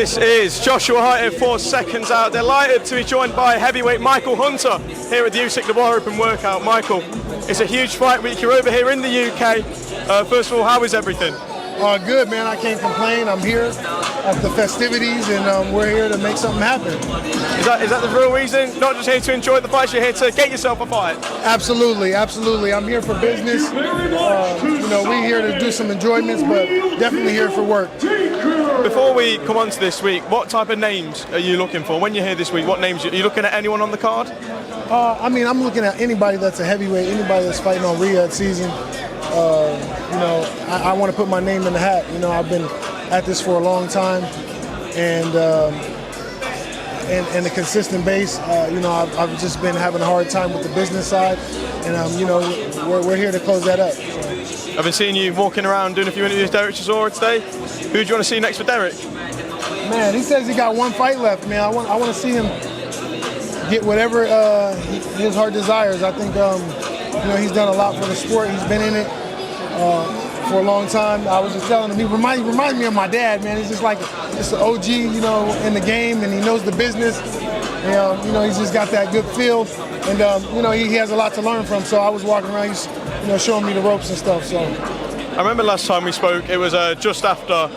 This is Joshua Hart here, 4 seconds out. Delighted to be joined by heavyweight Michael Hunter here at the Usyk Dubois Open Workout. Michael, it's a huge fight week. You're over here in the UK. First of all, how is everything? Good, man. I can't complain. I'm here at the festivities, and we're here to make something happen. Is that the real reason? Not just here to enjoy the fights, you're here to get yourself a fight? Absolutely, absolutely. I'm here for business. We're here to do some enjoyments, but definitely here for work. Before we come on to this week, what type of names are you looking for? When you're here this week, what names are you looking at? Anyone on the card? I'm looking at anybody that's a heavyweight, anybody that's fighting on Riyadh season. I want to put my name in the hat. I've been at this for a long time, and the consistent base. I've just been having a hard time with the business side, and we're here to close that up. I've been seeing you walking around doing a few interviews with Derek Chisora today. Who do you want to see next for Derek? Man, he says he got one fight left, man. I want to see him get whatever his heart desires. I think he's done a lot for the sport. He's been in it for a long time. I was just telling him, he reminds me of my dad, man. He's just like an OG, in the game, and he knows the business. He's just got that good feel, and he has a lot to learn from. So I was walking around, he's showing me the ropes and stuff. So I remember last time we spoke, it was just after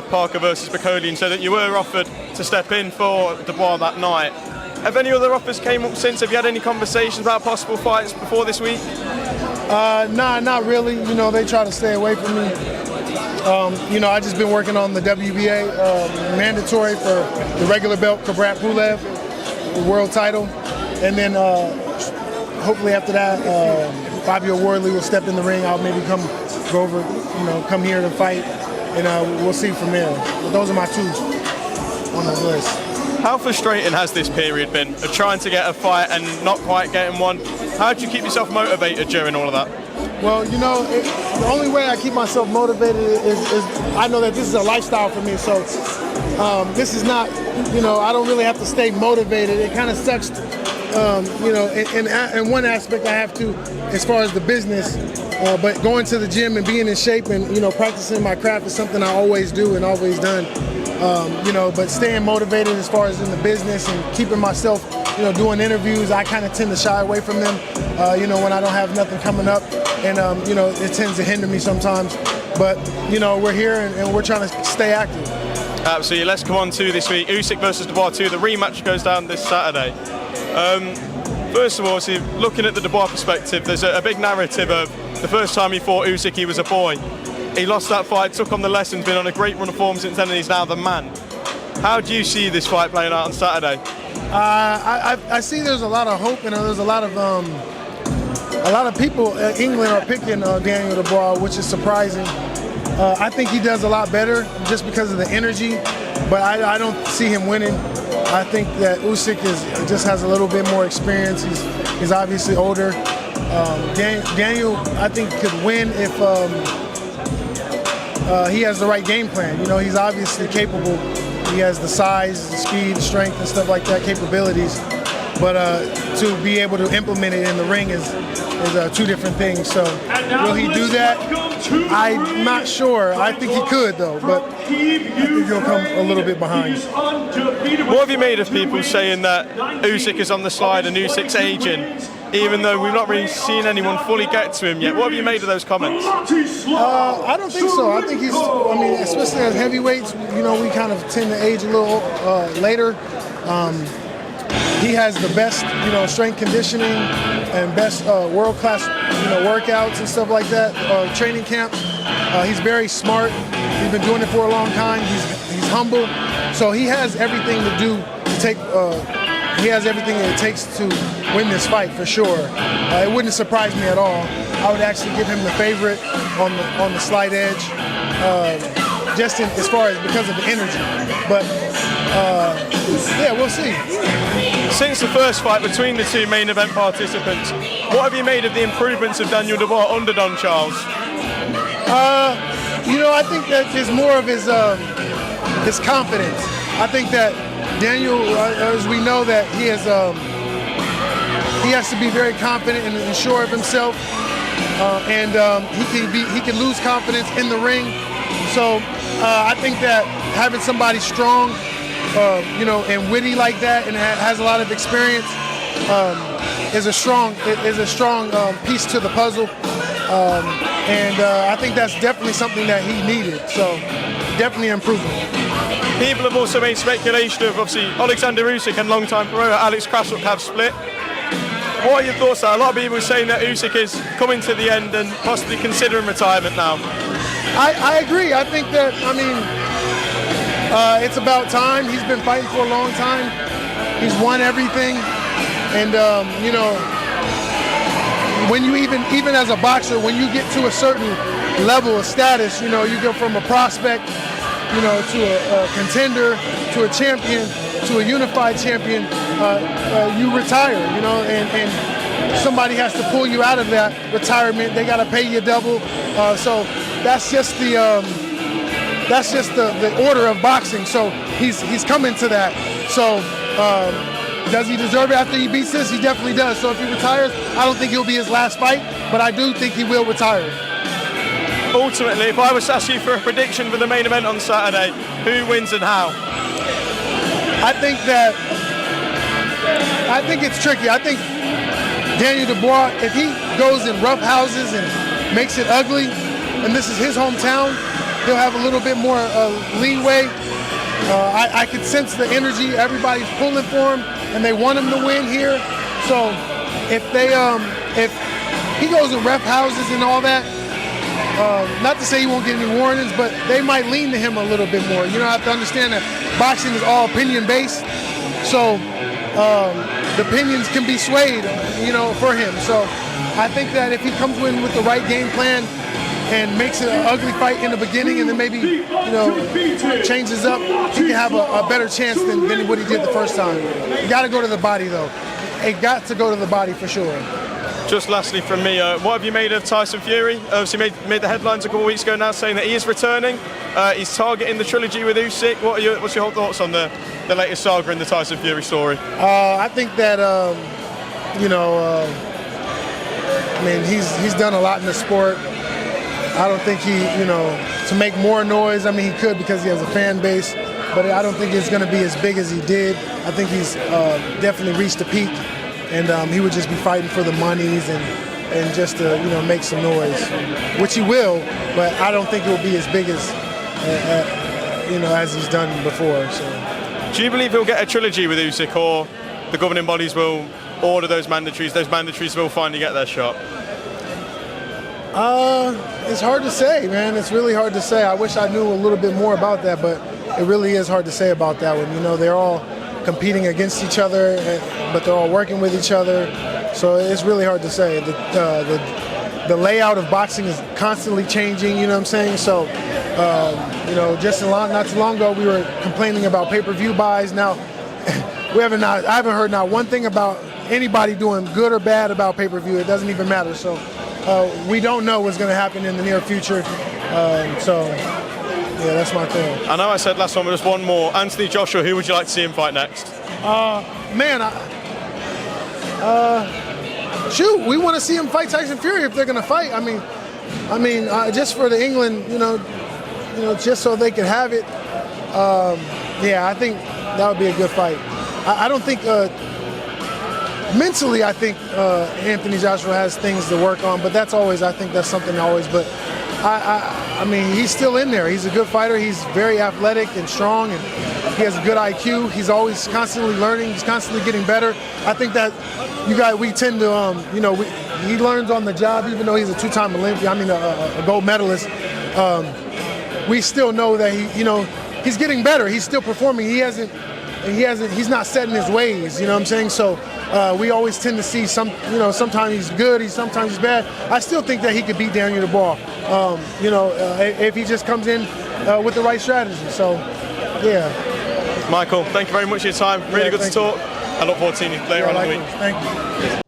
Parker versus Bacoli, and said that you were offered to step in for Dubois that night. Have any other offers came up since? Have you had any conversations about possible fights before this week? Nah, not really. They try to stay away from me. I just been working on the WBA mandatory for the regular belt, Kabrat Pulev, the world title. And then hopefully after that, Fabio Wardley will step in the ring. I'll maybe come here to fight, and we'll see from there. But those are my two on the list. How frustrating has this period been of trying to get a fight and not quite getting one? How do you keep yourself motivated during all of that? Well, the only way I keep myself motivated is I know that this is a lifestyle for me. So this is not, I don't really have to stay motivated. It kind of sucks, in one aspect I have to, as far as the business, but going to the gym and being in shape and, practicing my craft is something I always do and always done. But staying motivated as far as in the business and keeping myself, doing interviews, I kind of tend to shy away from them, when I don't have nothing coming up. And, it tends to hinder me sometimes. But, we're here and we're trying to stay active. Absolutely. Let's come on to this week. Usyk versus Dubois 2. The rematch goes down this Saturday. First of all, looking at the Dubois perspective, there's a big narrative of the first time he fought Usyk, he was a boy. He lost that fight, took on the lessons, been on a great run of form since then, and he's now the man. How do you see this fight playing out on Saturday? I see there's a lot of hope, and there's a lot of people in England are picking Daniel Dubois, which is surprising. I think he does a lot better just because of the energy, but I don't see him winning. I think that Usyk just has a little bit more experience. He's obviously older. Daniel, I think, could win if he has the right game plan. He's obviously capable. He has the size, the speed, the strength, and stuff like that, capabilities. But to be able to implement it in the ring is two different things. So will he do that? I'm not sure. I think he could, though, but I think he'll come a little bit behind. What have you made of people saying that Usyk is on the slide and Usyk's aging, even though we've not really seen anyone fully get to him yet? What have you made of those comments? I don't think so. I think especially as heavyweights, we kind of tend to age a little later. He has the best, strength conditioning and best world-class, workouts and stuff like that, training camp. He's very smart. He's been doing it for a long time. He's humble. So he has everything to do to take, he has everything that it takes to win this fight for sure. It wouldn't surprise me at all. I would actually give him the favorite on the slight edge, just as far as because of the energy. But yeah, we'll see. Since the first fight between the two main event participants, what have you made of the improvements of Daniel Dubois under Don Charles? I think that is more of his confidence. I think that Daniel, as we know, that he has to be very confident and sure of himself, and he can lose confidence in the ring. So I think that having somebody strong and witty like that, and has a lot of experience, is a strong piece to the puzzle. And I think that's definitely something that he needed. So definitely improvement. People have also made speculation of obviously Oleksandr Usyk and longtime promoter Alex Krasuk have split. What are your thoughts there? A lot of people are saying that Usyk is coming to the end and possibly considering retirement now. I agree. I think that, it's about time. He's been fighting for a long time. He's won everything. And, when you even as a boxer, when you get to a certain level of status, you go from a prospect, to a contender, to a champion, to a unified champion, you retire, and somebody has to pull you out of that retirement. They got to pay you double. So that's just the order of boxing. So he's coming to that. So does he deserve it after he beats this? He definitely does. So if he retires, I don't think it'll be his last fight, but I do think he will retire. Ultimately, if I was to ask you for a prediction for the main event on Saturday, who wins and how? I think it's tricky. I think Daniel Dubois, if he goes in rough houses and makes it ugly, and this is his hometown, he'll have a little bit more leeway. I could sense the energy. Everybody's pulling for him, and they want him to win here. So if he goes in rough houses and all that, not to say he won't get any warnings, but they might lean to him a little bit more. You have to understand that boxing is all opinion-based, so the opinions can be swayed, for him. So I think that if he comes in with the right game plan and makes it an ugly fight in the beginning and then maybe, changes up, he can have a better chance than what he did the first time. You got to go to the body, though. It got to go to the body for sure. Just lastly from me, what have you made of Tyson Fury? Obviously made the headlines a couple of weeks ago now saying that he is returning. He's targeting the trilogy with Usyk. What's your thoughts on the latest saga in the Tyson Fury story? I think that, he's done a lot in the sport. I don't think he, to make more noise, he could because he has a fan base, but I don't think it's going to be as big as he did. I think he's definitely reached the peak. And he would just be fighting for the monies and just to make some noise, which he will. But I don't think it will be as big as as he's done before. So, do you believe he'll get a trilogy with Usyk, or the governing bodies will order those mandatories? Those mandatories will finally get their shot. It's hard to say, man. It's really hard to say. I wish I knew a little bit more about that, but it really is hard to say about that one. They're all competing against each other, but they're all working with each other. So it's really hard to say. The layout of boxing is constantly changing, you know what I'm saying? So, not too long ago, we were complaining about pay-per-view buys. Now, I haven't heard not one thing about anybody doing good or bad about pay-per-view. It doesn't even matter. So we don't know what's going to happen in the near future. Yeah, that's my thing. I know I said last one, but just one more. Anthony Joshua, who would you like to see him fight next? We want to see him fight Tyson Fury if they're going to fight. Just for the England, just so they can have it. I think that would be a good fight. I don't think mentally. I think Anthony Joshua has things to work on, but that's something always. But he's still in there. He's a good fighter. He's very athletic and strong, and he has a good IQ. He's always constantly learning. He's constantly getting better. I think that we tend to, he learns on the job, even though he's a two-time Olympian, a gold medalist. We still know that he's getting better. He's still performing. He's not set in his ways. You know what I'm saying? So we always tend to see sometimes he's good, sometimes he's bad. I still think that he could beat Daniel Dubois. If he just comes in with the right strategy. So, yeah. Michael, thank you very much for your time. Really good to talk. I look forward to seeing you later on in the week. Thank you.